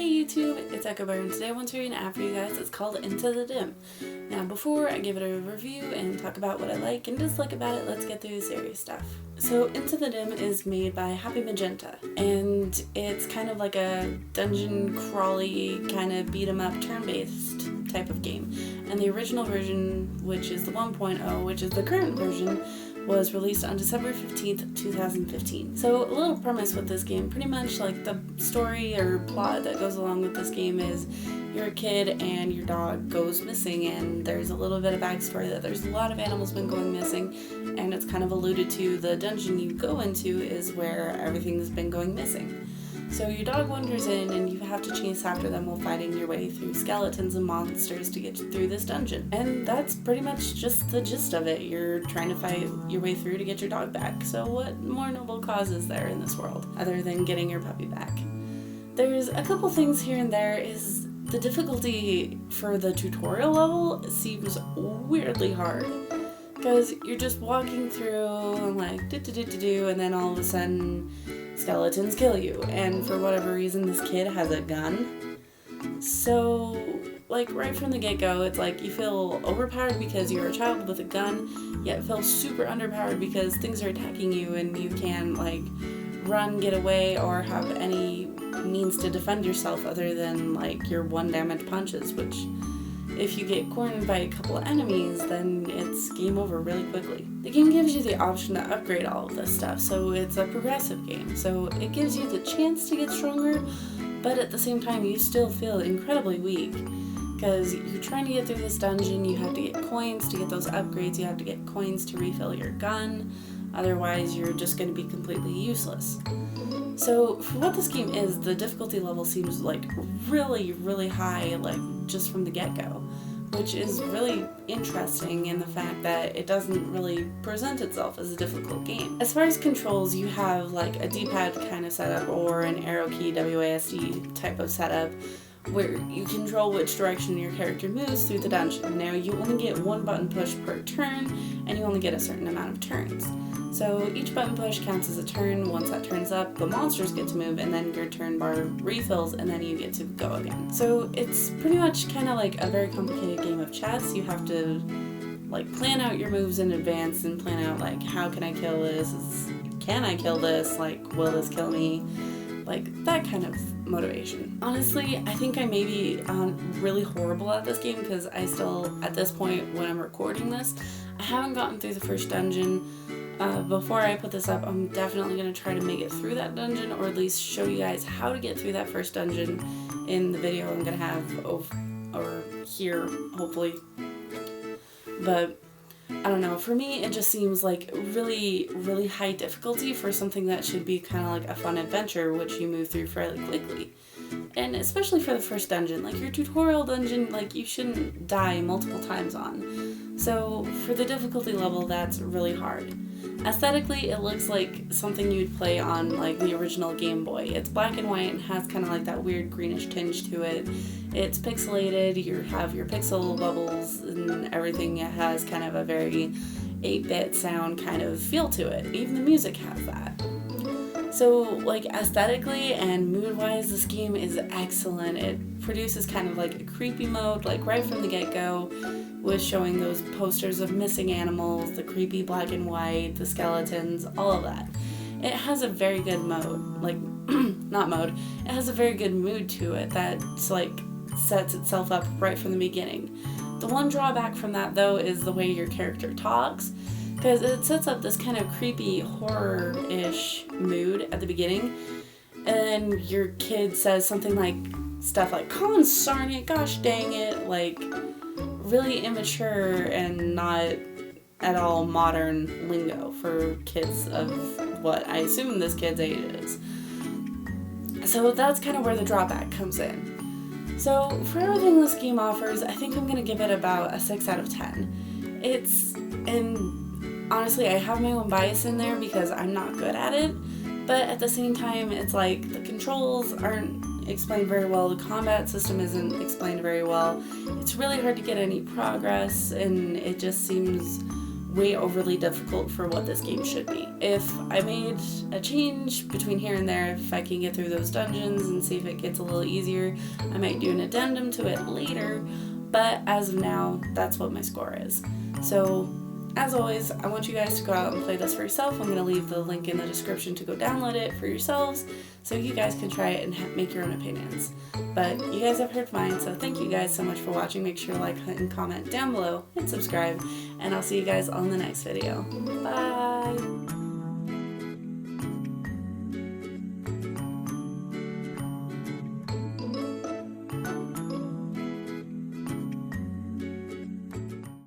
Hey YouTube, it's echobear, and today I want to read an app for you guys. It's called Into the Dim. Now before I give it a review and talk about what I like and dislike about it, let's get through the serious stuff. So Into the Dim is made by Happy Magenta, and it's kind of like a dungeon crawly kind of beat 'em up turn-based type of game. And the original version, which is the 1.0, which is the current version, was released on December 15th, 2015. So a little premise with this game, pretty much like the story or plot that goes along with this game is you're a kid and your dog goes missing, and there's a little bit of backstory that there's a lot of animals been going missing, and it's kind of alluded to the dungeon you go into is where everything's been going missing. So your dog wanders in and you have to chase after them while fighting your way through skeletons and monsters to get through this dungeon. And that's pretty much just the gist of it. You're trying to fight your way through to get your dog back. So what more noble cause is there in this world other than getting your puppy back? There's a couple things here and there. Is the difficulty for the tutorial level seems weirdly hard. Because you're just walking through and like do, and then all of a sudden skeletons kill you, and for whatever reason this kid has a gun. So like right from the get-go, it's like you feel overpowered because you're a child with a gun, yet feel super underpowered because things are attacking you and you can't like run, get away, or have any means to defend yourself other than like your one damage punches, which if you get cornered by a couple of enemies, then it's game over really quickly. The game gives you the option to upgrade all of this stuff, so it's a progressive game. So it gives you the chance to get stronger, but at the same time you still feel incredibly weak. Because you're trying to get through this dungeon, you have to get coins to get those upgrades, you have to get coins to refill your gun, otherwise you're just going to be completely useless. So for what this game is, the difficulty level seems like really, really high, like just from the get-go, which is really interesting in the fact that it doesn't really present itself as a difficult game. As far as controls, you have like a D-pad kind of setup or an arrow key WASD type of setup where you control which direction your character moves through the dungeon. Now you only get one button push per turn, and you only get a certain amount of turns. So each button push counts as a turn. Once that turn's up, the monsters get to move, and then your turn bar refills, and then you get to go again. So it's pretty much kind of like a very complicated game of chess. You have to like plan out your moves in advance and plan out like, how can I kill this? Can I kill this? Like, will this kill me? Like that kind of motivation. Honestly, I think I may be really horrible at this game because I still, at this point when I'm recording this, I haven't gotten through the first dungeon. Before I put this up, I'm definitely going to try to make it through that dungeon, or at least show you guys how to get through that first dungeon in the video I'm going to have over here, hopefully. But I don't know, for me it just seems like really, really high difficulty for something that should be kind of like a fun adventure, which you move through fairly quickly. And especially for the first dungeon, like your tutorial dungeon, like you shouldn't die multiple times on. So for the difficulty level, that's really hard. Aesthetically, it looks like something you'd play on like the original Game Boy. It's black and white and has kind of like that weird greenish tinge to it. It's pixelated, you have your pixel bubbles and everything. It has kind of a very 8-bit sound kind of feel to it. Even the music has that. So like aesthetically and mood-wise, this game is excellent. It produces kind of like a creepy mode, like right from the get-go, with showing those posters of missing animals, the creepy black and white, the skeletons, all of that. It has a very good mode, like, not mode, it has a very good mood to it that's like sets itself up right from the beginning. The one drawback from that though is the way your character talks, because it sets up this kind of creepy horror-ish mood at the beginning, and your kid says something like, stuff like, "Consarn it, gosh dang it," like really immature and not at all modern lingo for kids of what I assume this kid's age is. So that's kind of where the drawback comes in. So for everything this game offers, I think I'm going to give it about a 6 out of 10. And honestly, I have my own bias in there because I'm not good at it, but at the same time, it's like the controls aren't explained very well, the combat system isn't explained very well, it's really hard to get any progress, and it just seems way overly difficult for what this game should be. If I made a change between here and there, if I can get through those dungeons and see if it gets a little easier, I might do an addendum to it later, but as of now, that's what my score is. So as always, I want you guys to go out and play this for yourself. I'm going to leave the link in the description to go download it for yourselves so you guys can try it and make your own opinions. But you guys have heard mine, so thank you guys so much for watching. Make sure to like and comment down below and subscribe, and I'll see you guys on the next video. Bye!